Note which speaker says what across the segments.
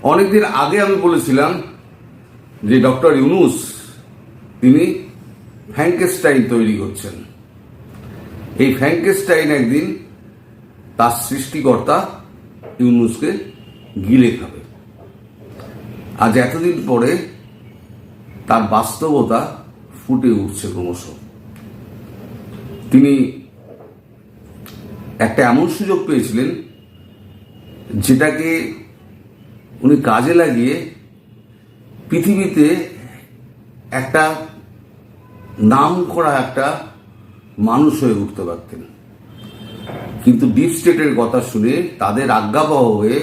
Speaker 1: অনেকদিন আগে আমি বলেছিলাম যে ডক্টর ইউনূস তিনি ফ্র্যাঙ্কেনস্টাইন তৈরি করছেন। এই ফ্র্যাঙ্কেনস্টাইন একদিন তার সৃষ্টিকর্তা ইউনূসকে গিলে খাবে। আজ এতদিন পরে তার বাস্তবতা ফুটে উঠছে ক্রমশ। তিনি একটা এমন সুযোগ পেয়েছিলেন যেটাকে উনি কাজে লাগিয়ে পৃথিবীতে একটা নাম করা একটা মানুষ হয়ে উঠতে পারতেন, কিন্তু ডিপ স্টেটের কথা শুনে তাদের আজ্ঞাবহ হয়ে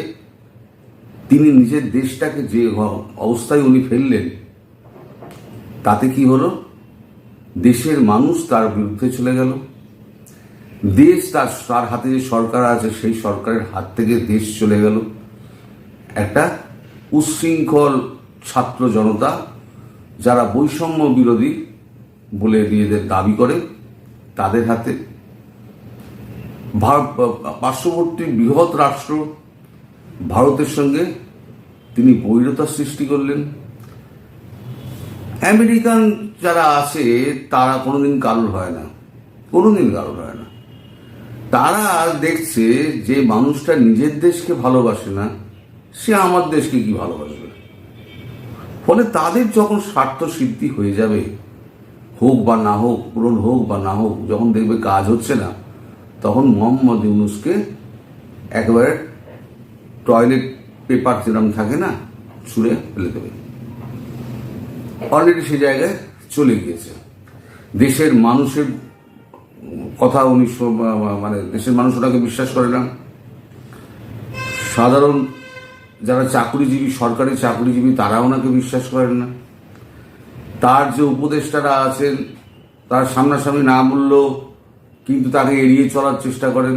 Speaker 1: তিনি নিজের দেশটাকে যে অবস্থায় উনি ফেললেন, তাতে কি হলো? দেশের মানুষ তার বিরুদ্ধে চলে গেল। দেশ তার হাতে যে সরকার আছে সেই সরকারের হাত থেকে দেশ চলে গেল একটা উচ্ছৃঙ্খল ছাত্র জনতা, যারা বৈষম্য বিরোধী বলে নিজেদের দাবি করে, তাদের হাতে। পার্শ্ববর্তী বৃহৎ রাষ্ট্র ভারতের সঙ্গে তিনি বৈরতা সৃষ্টি করলেন। আমেরিকান যারা আছে তারা কোনোদিন কারোর হয় না, কোনোদিন কারোর হয় না। তারা দেখছে যে মানুষটা নিজের দেশকে ভালোবাসে না, সে আমার দেশকে কি ভালোবাসবে। ফলে তাদের যখন স্বার্থ সিদ্ধি হয়ে যাবে, হোক বা না হোক, পূরণ হোক বা না হোক, যখন দেখবে কাজ হচ্ছে না, তখন মোহাম্মদ ইউনূসকে একেবারে টয়লেট পেপার যেরকম থাকে না, ছুঁড়ে ফেলে দেবে। অলরেডি সে জায়গায় চলে গিয়েছে। দেশের মানুষের কথা উনি দেশের মানুষ ওটাকে বিশ্বাস করে না। সাধারণ যারা চাকরিজীবী, সরকারি চাকরিজীবী, তারা ওনাকে বিশ্বাস করেন না। তার যে উপদেষ্টারা আছেন তার সামনাসামনি না বললেও কিন্তু তাকে এড়িয়ে চলার চেষ্টা করেন।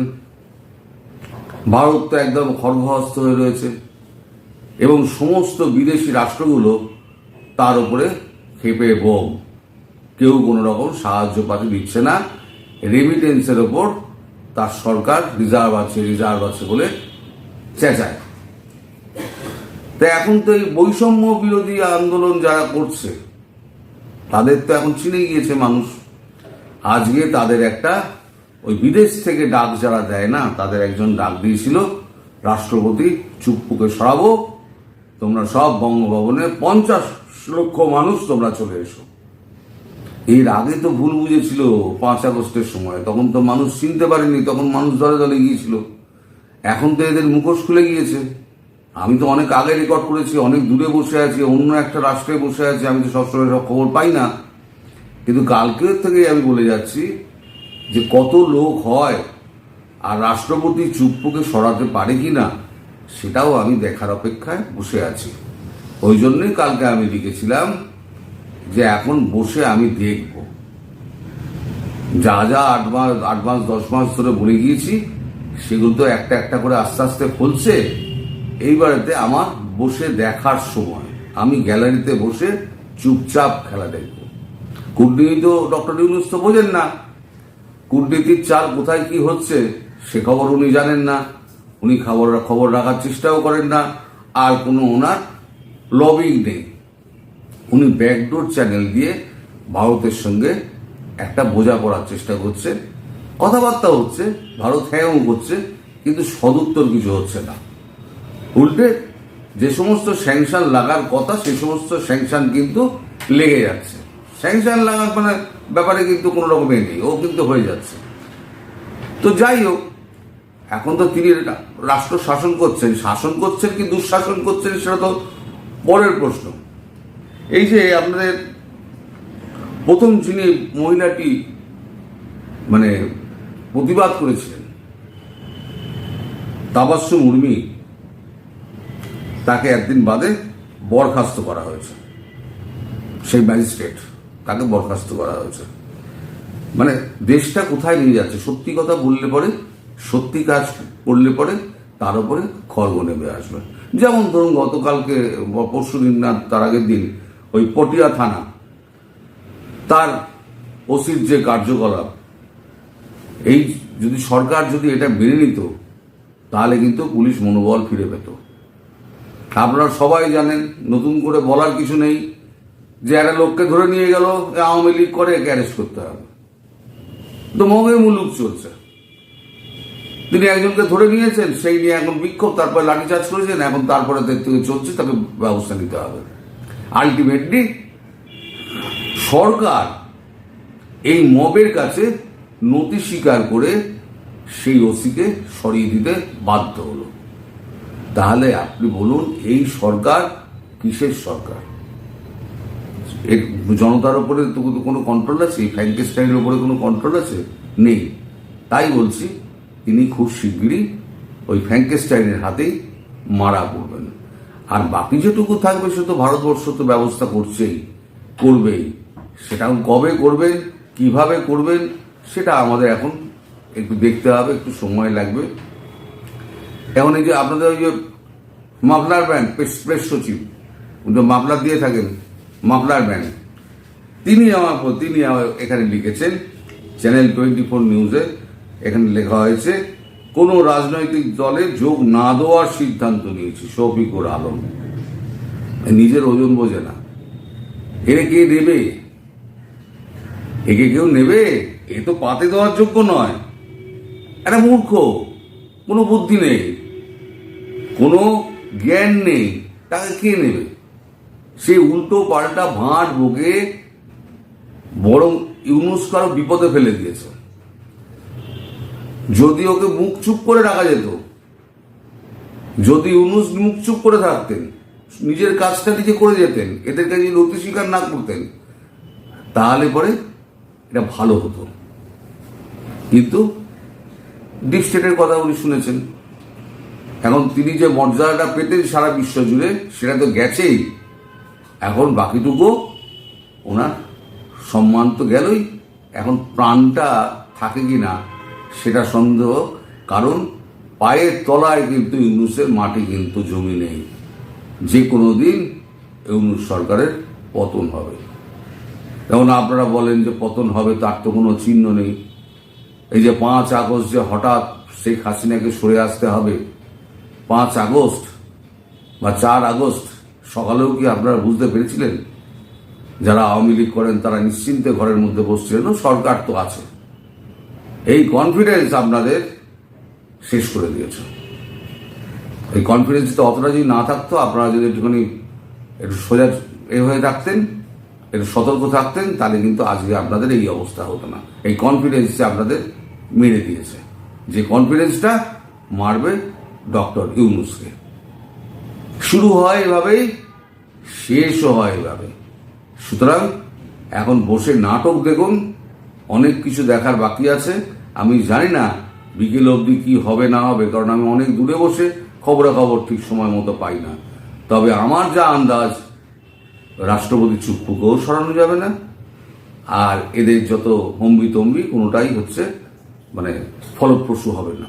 Speaker 1: ভারত তো একদম খর্গহস্ত হয়ে রয়েছে এবং সমস্ত বিদেশি রাষ্ট্রগুলো তার উপরে ক্ষেপে বোম। কেউ কোনো রকম সাহায্য পাতি দিচ্ছে না। রেমিটেন্সের ওপর তার সরকার রিজার্ভ আছে বলে চেঁচায়। তাই এখন তো এই বৈষম্য বিরোধী আন্দোলন যারা করছে তাদের তো এখন চিনে গিয়েছে মানুষ। আজকে তাদের একটা ওই বিদেশ থেকে ডাক যারা দেয় না, তাদের একজন ডাক দিয়েছিল, রাষ্ট্রপতি চুপ্পুকে সরাবো, তোমরা সব বঙ্গভবনে 50 লক্ষ মানুষ তোমরা চলে এসো। এর আগে তো ভুল বুঝেছিল 5 আগস্টের সময়, তখন তো মানুষ চিনতে পারেনি, তখন মানুষ দলে দলে গিয়েছিল। এখন তো এদের মুখোশ খুলে গিয়েছে। আমি তো অনেক আগে রেকর্ড করেছি, অনেক দূরে বসে আছি, অন্য একটা রাষ্ট্রে বসে আছি, আমি তো সবসময় সব খবর পাই না। কিন্তু কালকের থেকেই আমি বলে যাচ্ছি যে কত লোক হয় আর রাষ্ট্রপতি চুপ্পুকে সরাতে পারে কিনা সেটাও আমি দেখার অপেক্ষায় বসে আছি। ওই জন্যই কালকে আমি লিখেছিলাম যে এখন বসে আমি দেখব যা 8 মাস 10 মাস ধরে বলে গিয়েছি, সেগুলো তো একটা একটা করে আস্তে আস্তে খুলছে। এইবারেতে আমার বসে দেখার সময়, আমি গ্যালারিতে বসে চুপচাপ খেলা দেখব। কূটনীতি তো ডক্টর ইউনূস তো বোঝেন না, কূটনীতির চাল কোথায় কি হচ্ছে সে খবর উনি জানেন না। উনি খবর রাখার চেষ্টাও করেন না, আর কোনো ওনার লবিং নেই। উনি ব্যাকডোর চ্যানেল দিয়ে ভারতের সঙ্গে একটা বোঝাপড়ার চেষ্টা করছে, কথাবার্তা হচ্ছে, ভারত হ্যাঁ করছে, কিন্তু সদুত্তর কিছু হচ্ছে না। উল্টে যে সমস্ত স্যাংশন লাগার কথা সে সমস্ত স্যাংশন কিন্তু লেগে যাচ্ছে। স্যাংশন লাগার ব্যাপারে কিন্তু কোনো রকমের নেই, ও কিন্তু হয়ে যাচ্ছে। তো যাই হোক, এখন তো তিনি রাষ্ট্র শাসন করছেন কি দুঃশাসন করছেন সেটা তো পরের প্রশ্ন। এই যে আপনাদের প্রথম যিনি মহিলাটি প্রতিবাদ করেছিলেন, তাবাস্সুম মুর্মি, তাকে একদিন বাদে বরখাস্ত করা হয়েছে। সেই ম্যাজিস্ট্রেট, তাকে বরখাস্ত করা হয়েছে। দেশটা কোথায় নিয়ে যাচ্ছে? সত্যি কথা বললে পরে, সত্যি কাজ করলে পরে তার উপরে খড়গ নেমে আসবে। যেমন ধরুন গতকালকে, পরশুদিন না তার আগের দিন, ওই পটিয়া থানা, তার ওসির যে কার্যকলাপ, এই যদি সরকার যদি এটা মেনে নিত তাহলে কিন্তু পুলিশ মনোবল ফিরে পেত। আপনারা সবাই জানেন, নতুন করে বলার কিছু নেই, যে একটা লোককে ধরে নিয়ে গেল, আওয়ামী লীগ করে একে অ্যারেস্ট করতে হবে। তো মগে মুলুক চলছে। তিনি একজনকে ধরে নিয়েছেন, সেই নিয়ে এখন বিক্ষোভ, তারপরে লাঠিচার্জ করেছেন, এখন তারপরে থেকে চলছে, তাকে ব্যবস্থা নিতে হবে। আলটিমেটলি সরকার এই মবের কাছে নথি স্বীকার করে সেই ওসিকে সরিয়ে দিতে বাধ্য হলো। তাহলে আপনি বলুন, এই সরকার কিসের সরকার? এর জনতার উপরে তো কোনো কন্ট্রোল আছে? এই ফ্র্যাঙ্কেস্টাইনের উপরে কোনো কন্ট্রোল আছে? নেই। তাই বলছি, তিনি খুব শিগগিরই ওই ফ্র্যাঙ্কেস্টাইনের হাতেই মারা পড়বেন। আর বাকি যেটুকু থাকবে সে তো ভারতবর্ষ তো ব্যবস্থা করছেই, করবেই। সেটা কবে করবেন, কিভাবে করবেন, সেটা আমাদের এখন একটু দেখতে হবে, একটু সময় লাগবে। এখন এই যে আপনাদের ওই যে মাফলার ব্যান্ড, প্রেস সচিব মাফলার দিয়ে থাকেন, মাফলার ব্যান্ড, তিনি এখানে লিখেছেন চ্যানেল 24 নিউজে, এখানে লেখা হয়েছে, কোনো রাজনৈতিক দলে যোগ না দেওয়ার সিদ্ধান্ত নিয়েছি শফিকুর আলম। নিজের ওজন বোঝে না, এর কে নেবে? একে কেউ নেবে? এ তো পাতে দেওয়ার যোগ্য নয়, একটা মূর্খ, কোনো বুদ্ধি নেই, কোনো জ্ঞান নেই, তাকে কে নেবে? সে উল্টো পাল্টা ভাঁট বকে বরং ইউনুসকে আরো বিপদে ফেলে দিয়েছে। যদি ওকে মুখ চুপ করে রাখা যেত, যদি ইউনুস মুখ চুপ করে থাকতেন, নিজের কাজটা নিজে করে যেতেন, এদেরকে যদি নথি স্বীকার না করতেন, তাহলে পরে এটা ভালো হতো। কিন্তু ডিপ স্টেটের কথা উনি শুনেছেন। এখন তিনি যে মর্যাদাটা পেতেন সারা বিশ্ব জুড়ে, সেটা তো গেছেই। এখন বাকিটুকু ওনার সম্মান তো গেলই, এখন প্রাণটা থাকে কি না সেটা সন্দেহ। কারণ পায়ের তলায় কিন্তু ইউনুসের মাটি কিন্তু জমি নেই। যে কোনো দিন ইউনুস সরকারের পতন হবে। এখন আপনারা বলেন যে পতন হবে, তার তো কোনো চিহ্ন নেই। এই যে 5 আগস্ট যে হঠাৎ শেখ হাসিনাকে সরে আসতে হবে, 5 আগস্ট বা 4 আগস্ট সকালেও কি আপনারা বুঝতে পেরেছিলেন? যারা আওয়ামী লীগ করেন তারা নিশ্চিন্তে ঘরের মধ্যে বসছিলেন, সরকার তো আছে। এই কনফিডেন্স আপনাদের শেষ করে দিয়েছে। এই কনফিডেন্স তো অতটা যদি না থাকতো, আপনারা যদি একটুখানি একটু সোজা হয়ে থাকতেন, একটু সতর্ক থাকতেন, তাহলে কিন্তু আজকে আপনাদের এই অবস্থা হতো না। এই কনফিডেন্স আপনাদের মেরে দিয়েছে, যে কনফিডেন্সটা মারবে ডক্টর ইউনুসকে। শুরু হয় এভাবেই, শেষও হয় এভাবে। সুতরাং এখন বসে নাটক দেখুন, অনেক কিছু দেখার বাকি আছে। আমি জানি না বিকেল অবধি কি হবে না হবে, কারণ আমি অনেক দূরে বসে খবরাখবর ঠিক সময় মতো পাই না। তবে আমার যা আন্দাজ, রাষ্ট্রপতি চুপ্পুকেও সরানো যাবে না, আর এদের যত হম্বিতম্বি কোনোটাই হচ্ছে মানে ফলপ্রসূ হবে না।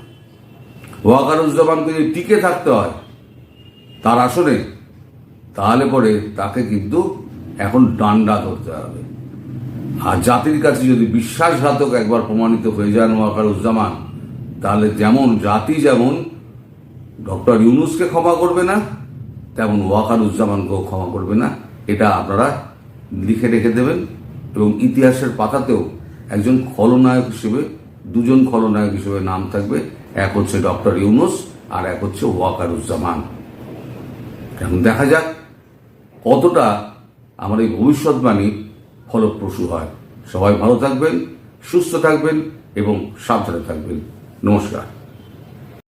Speaker 1: ওয়াকারুজ্জামানকে যদি টিকে থাকতে হয় তার আসনে, তাহলে পরে তাকে কিন্তু এখন ডান্ডা ধরতে হবে। আর জাতির কাছে যদি বিশ্বাসঘাতক একবার প্রমাণিত হয়ে যান ওয়াকারুজ্জামান, তাহলে যেমন জাতি যেমন ডক্টর ইউনুসকে ক্ষমা করবে না, তেমন ওয়াকারুজ্জামানকেও ক্ষমা করবে না। এটা আপনারা লিখে রেখে দেবেন। এবং ইতিহাসের পাতাতেও একজন খলনায়ক হিসেবে, দুজন খলনায়ক হিসেবে নাম থাকবে। এক হচ্ছে ডক্টর ইউনুস, আর এক হচ্ছে ওয়াকারুজ্জামান। এখন দেখা যাক কতটা আমার এই ভবিষ্যৎবাণী ফলপ্রসূ হয়। সবাই ভালো থাকবেন, সুস্থ থাকবেন এবং সাবধানে থাকবেন। নমস্কার।